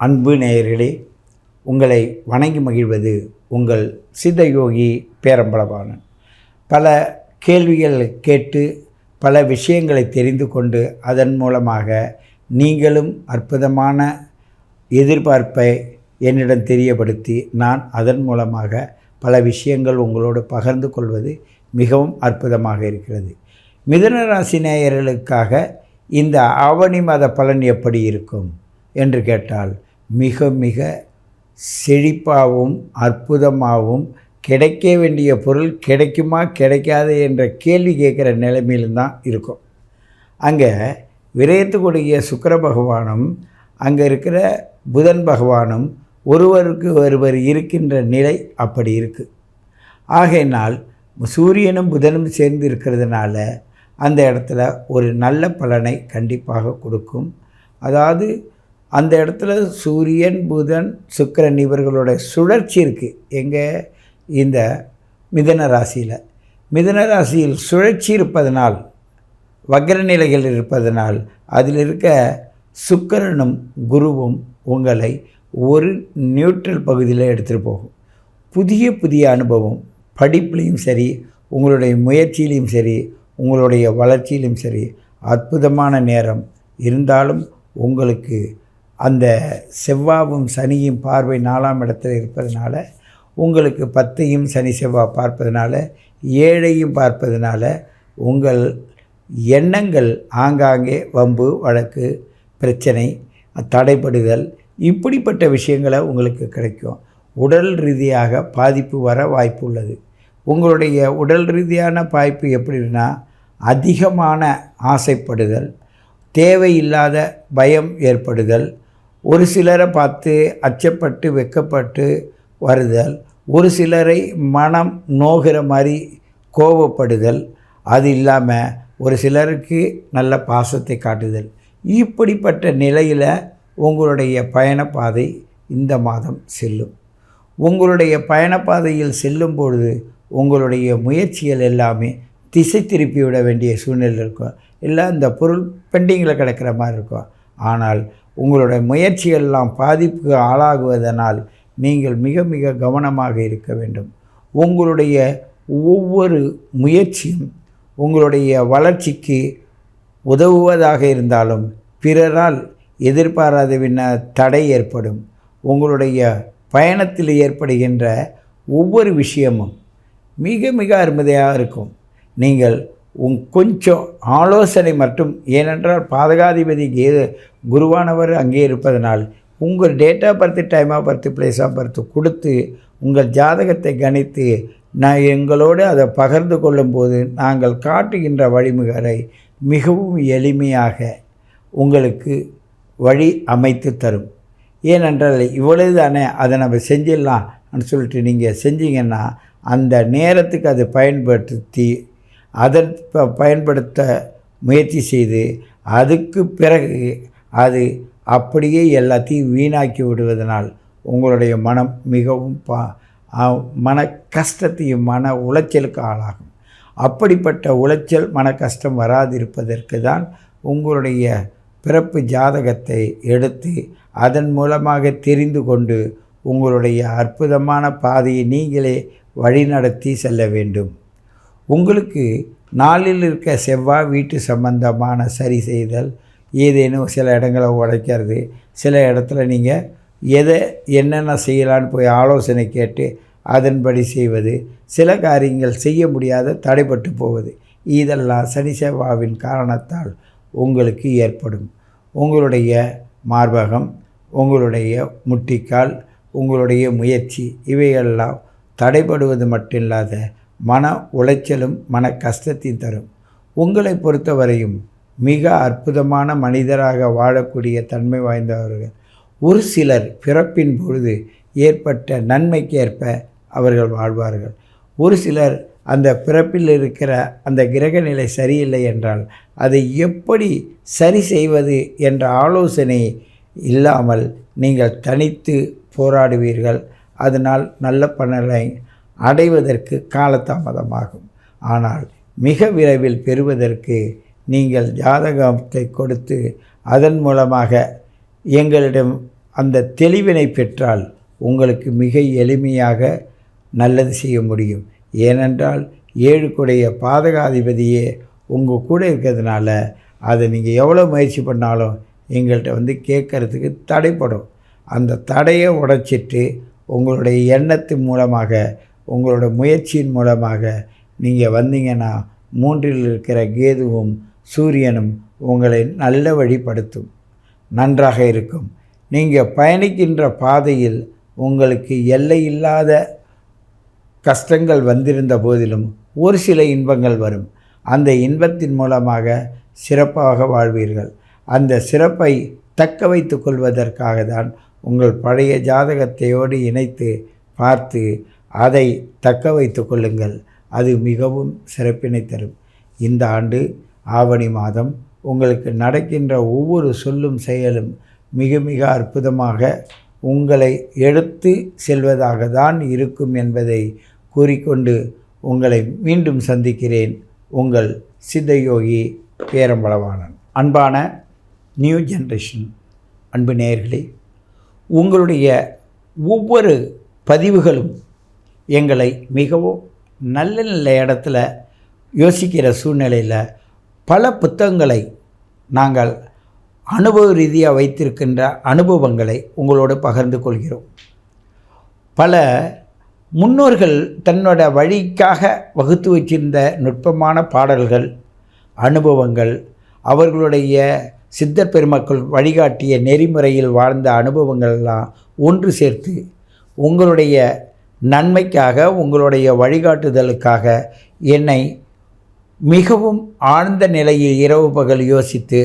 அன்பு நேயர்களே, உங்களை வணங்கி மகிழ்வது உங்கள் சித்தயோகி பேரம்பலவாணன். பல கேள்விகள் கேட்டு பல விஷயங்களை தெரிந்து கொண்டு அதன் மூலமாக நீங்களும் அற்புதமான எதிர்பார்ப்பை என்னிடம் தெரியப்படுத்தி நான் அதன் மூலமாக பல விஷயங்கள் உங்களோடு பகிர்ந்து கொள்வது மிகவும் அற்புதமாக இருக்கிறது. மிதுன ராசி நேயர்களுக்காக இந்த ஆவணி மாத பலன் எப்படி இருக்கும் என்று கேட்டால், மிக மிக செழிப்பாகவும் அற்புதமாகவும் கிடைக்க வேண்டிய பொருள் கிடைக்குமா கிடைக்காது என்ற கேள்வி கேட்குற நிலைமையில்தான் இருக்கும். அங்கே விரயத்துக்குடைய சுக்கிர பகவானும் அங்கே இருக்கிற புதன் பகவானும் ஒருவருக்கு ஒருவர் இருக்கின்ற நிலை அப்படி இருக்குது. ஆகையினால் சூரியனும் புதனும் சேர்ந்து இருக்கிறதுனால அந்த இடத்துல ஒரு நல்ல பலனை கண்டிப்பாக கொடுக்கும். அதாவது அந்த இடத்துல சூரியன் புதன் சுக்கிரன் இவர்களோட சுழற்சி இருக்குது. எங்கே? இந்த மிதுன ராசியில். மிதுன ராசியில் சுழற்சி இருப்பதனால், வக்ர நிலைகள் இருப்பதனால், அதில் இருக்க சுக்கிரனும் குருவும் உங்களை ஒரு நியூட்ரல் பகுதியில் எடுத்துகிட்டு போகும். புதிய புதிய அனுபவம், படிப்புலேயும் சரி, உங்களுடைய முயற்சியிலையும் சரி, உங்களுடைய வளர்ச்சியிலும் சரி அற்புதமான நேரம் இருந்தாலும், உங்களுக்கு அந்த செவ்வாயும் சனியும் பார்வை 4ஆம் இடத்தில் இருப்பதனால, உங்களுக்கு 10ஐயும் சனி செவ்வாய் பார்ப்பதனால, 7ஐயும் பார்ப்பதனால உங்கள் எண்ணங்கள் ஆங்காங்கே வம்பு வழக்கு பிரச்சனை தடைப்படுதல் இப்படிப்பட்ட விஷயங்களை உங்களுக்கு கிடைக்கும். உடல் ரீதியாக பாதிப்பு வர வாய்ப்பு உள்ளது. உங்களுடைய உடல் ரீதியான பாதிப்பு எப்படின்னா, அதிகமான ஆசைப்படுதல், தேவையில்லாத பயம் ஏற்படுதல், ஒரு சிலரை பார்த்து அச்சப்பட்டு வெக்கப்பட்டு வருதல், ஒரு சிலரை மனம் நோகிற மாதிரி கோபப்படுதல், அது இல்லாமல் ஒரு சிலருக்கு நல்ல பாசத்தை காட்டுதல், இப்படிப்பட்ட நிலையில் உங்களுடைய பயணப்பாதை இந்த மாதம் செல்லும். உங்களுடைய பயணப்பாதையில் செல்லும் பொழுது உங்களுடைய முயற்சிகள் எல்லாமே திசை திருப்பி விட வேண்டிய சூழ்நிலை இருக்கும். இல்லை இந்த பொருள் பெண்டிங்கில் கிடக்கிற மாதிரி இருக்கும். ஆனால் உங்களுடைய முயற்சிகளெல்லாம் பாதிப்புக்கு ஆளாகுவதனால் நீங்கள் மிக மிக கவனமாக இருக்க வேண்டும். உங்களுடைய ஒவ்வொரு முயற்சியும் உங்களுடைய வளர்ச்சிக்கு உதவுவதாக இருந்தாலும் பிறரால் எதிர்பாராத தடை ஏற்படும். உங்களுடைய பயணத்தில் ஏற்படுகின்ற ஒவ்வொரு விஷயமும் மிக மிக அருமையாக இருக்கும். நீங்கள் கொஞ்சம் ஆலோசனை மட்டும், ஏனென்றால் பாதகாதிபதி குருவானவர் அங்கே இருப்பதனால் உங்கள் date of birth, time of birth, place of birth கொடுத்து உங்கள் ஜாதகத்தை கணித்து எங்களோடு அதை பகிர்ந்து கொள்ளும்போது நாங்கள் காட்டுகின்ற வழிமுறை மிகவும் எளிமையாக உங்களுக்கு வழி அமைத்து தரும். ஏனென்றால் இவ்வளவு தானே, அதை நம்ம செஞ்சிடலாம்னு சொல்லிட்டு நீங்கள் செஞ்சீங்கன்னா அந்த நேரத்துக்கு அதை பயன்படுத்தி பயன்படுத்த முயற்சி செய்து அதுக்கு பிறகு அது அப்படியே எல்லாத்தையும் வீணாக்கி விடுவதனால் உங்களுடைய மனம் மிகவும் மன கஷ்டத்தையும் மன உளைச்சலுக்கு ஆளாகும். அப்படிப்பட்ட உளைச்சல் மன கஷ்டம் வராதிருப்பதற்கு தான் உங்களுடைய பிறப்பு ஜாதகத்தை எடுத்து அதன் மூலமாக தெரிந்து கொண்டு உங்களுடைய அற்புதமான பாதையை நீங்களே வழிநடத்தி செல்ல வேண்டும். உங்களுக்கு நாளில் இருக்க செவ்வாய் வீட்டு சம்பந்தமான சரி செய்தல், ஏதேனும் சில இடங்களை உடைக்கிறது, சில இடத்துல நீங்கள் என்னென்ன செய்யலான்னு போய் ஆலோசனை கேட்டு அதன்படி செய்வது, சில காரியங்கள் செய்ய முடியாத தடைப்பட்டு போவது, இதெல்லாம் சனி செவ்வாவின் காரணத்தால் உங்களுக்கு ஏற்படும். உங்களுடைய மார்பகம், உங்களுடைய முட்டிக்கால், உங்களுடைய முயற்சி இவையெல்லாம் தடைப்படுவது மட்டும் இல்லாத மன உளைச்சலும் மன கஷ்டத்தையும் தரும். உங்களை பொறுத்தவரையும் மிக அற்புதமான மனிதராக வாழக்கூடிய தன்மை வாய்ந்தவர்கள். ஒரு சிலர் பிறப்பின் பொழுது ஏற்பட்ட நன்மைக்கு ஏற்ப அவர்கள் வாழ்வார்கள். ஒரு சிலர் அந்த பிறப்பில் இருக்கிற அந்த கிரகநிலை சரியில்லை என்றால் அதை எப்படி சரி செய்வது என்ற ஆலோசனை இல்லாமல் நீங்கள் தனித்து போராடுவீர்கள். அதனால் நல்ல பலனை அடைவதற்கு காலதாமதமாகும். ஆனால் மிக விரைவில் பெறுவதற்கு நீங்கள் ஜாதகத்தை கொடுத்து அதன் மூலமாக எங்களிடம் அந்த தெளிவினை பெற்றால் உங்களுக்கு மிக எளிமையாக நல்லது செய்ய முடியும். ஏனென்றால் 7 குடைய பாதகாதிபதியே உங்கள் கூட இருக்கிறதுனால அதை நீங்கள் எவ்வளோ முயற்சி பண்ணாலும் எங்கள்கிட்ட கேட்கறதுக்கு தடைப்படும். அந்த தடையை உடைச்சிட்டு உங்களுடைய எண்ணத்தின் மூலமாக உங்களோட முயற்சியின் மூலமாக நீங்கள் வந்தீங்கன்னா 3இல் இருக்கிற கேதுவும் சூரியனும் உங்களை நல்ல வழிப்படுத்தும், நன்றாக இருக்கும். நீங்கள் பயணிக்கின்ற பாதையில் உங்களுக்கு எல்லையில்லாத கஷ்டங்கள் வந்திருந்த போதிலும் ஒரு சில இன்பங்கள் வரும். அந்த இன்பத்தின் மூலமாக சிறப்பாக வாழ்வீர்கள். அந்த சிறப்பை தக்க வைத்து கொள்வதற்காக தான் உங்கள் பழைய ஜாதகத்தையோடு இணைத்து பார்த்து அதை தக்க வைத்து கொள்ளுங்கள். அது மிகவும் சிறப்பினை தரும். இந்த ஆண்டு ஆவணி மாதம் உங்களுக்கு நடக்கின்ற ஒவ்வொரு சொல்லும் செயலும் மிக மிக அற்புதமாக உங்களை எடுத்து செல்வதாக தான் இருக்கும் என்பதை கூறிக்கொண்டு உங்களை மீண்டும் சந்திக்கிறேன். உங்கள் சித்தயோகி பேரம்பளவாணன். அன்பான நியூ ஜென்ரேஷன் அன்பு நேயர்களே, உங்களுடைய ஒவ்வொரு பதிவுகளும் எங்களை மிகவும் நல்ல நல்ல இடத்துல யோசிக்கிற சூழ்நிலையில் பல புத்தகங்களை நாங்கள் அனுபவ ரீதியாக வைத்திருக்கின்ற அனுபவங்களை உங்களோடு பகிர்ந்து கொள்கிறோம். பல முன்னோர்கள் தன்னோட வழிக்காக வகுத்து வச்சிருந்த நுட்பமான பாடல்கள், அனுபவங்கள், அவர்களுடைய சித்தர் பெருமக்கள் வழிகாட்டிய நெறிமுறையில் வாழ்ந்த அனுபவங்கள்லாம் ஒன்று சேர்த்து உங்களுடைய நன்மைக்காக, உங்களுடைய வழிகாட்டுதலுக்காக என்னை மிகவும் ஆழ்ந்த நிலையில் இரவு பகல் யோசித்து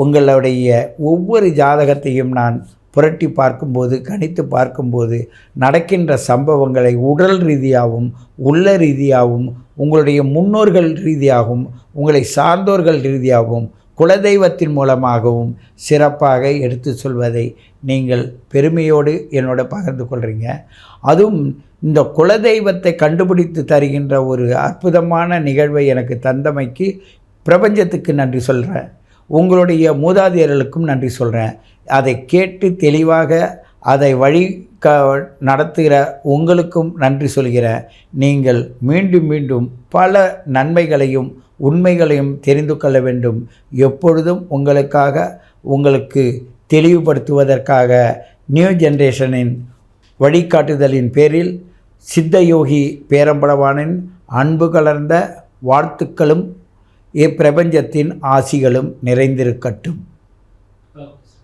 உங்களுடைய ஒவ்வொரு ஜாதகத்தையும் நான் புரட்டி பார்க்கும்போது, கணித்து பார்க்கும்போது நடக்கின்ற சம்பவங்களை உடல் ரீதியாகவும் உள்ள ரீதியாகவும் உங்களுடைய முன்னோர்கள் ரீதியாகவும் உங்களை சார்ந்தோர்கள் ரீதியாகவும் குலதெய்வத்தின் மூலமாகவும் சிறப்பாக எடுத்து சொல்வதை நீங்கள் பெருமையோடு என்னோட பகிர்ந்து கொள்கிறீங்க. அதுவும் இந்த குலதெய்வத்தை கண்டுபிடித்து தருகின்ற ஒரு அற்புதமான நிகழ்வை எனக்கு தந்தமைக்கு பிரபஞ்சத்துக்கு நன்றி சொல்கிறேன். உங்களுடைய மூதாதையர்களுக்கும் நன்றி சொல்கிறேன். அதை கேட்டு தெளிவாக அதை வழி நடத்துகிற உங்களுக்கும் நன்றி சொல்கிறேன். நீங்கள் மீண்டும் மீண்டும் பல நன்மைகளையும் உண்மைகளையும் தெரிந்து கொள்ள வேண்டும். எப்பொழுதும் உங்களுக்கு தெளிவுபடுத்துவதற்காக நியூ ஜென்ரேஷனின் வழிகாட்டுதலின் பேரில் சித்தயோகி பேரம்பளவானின் அன்பு கலர்ந்த வாழ்த்துக்களும் இப்பிரபஞ்சத்தின் ஆசிகளும் நிறைந்திருக்கட்டும்.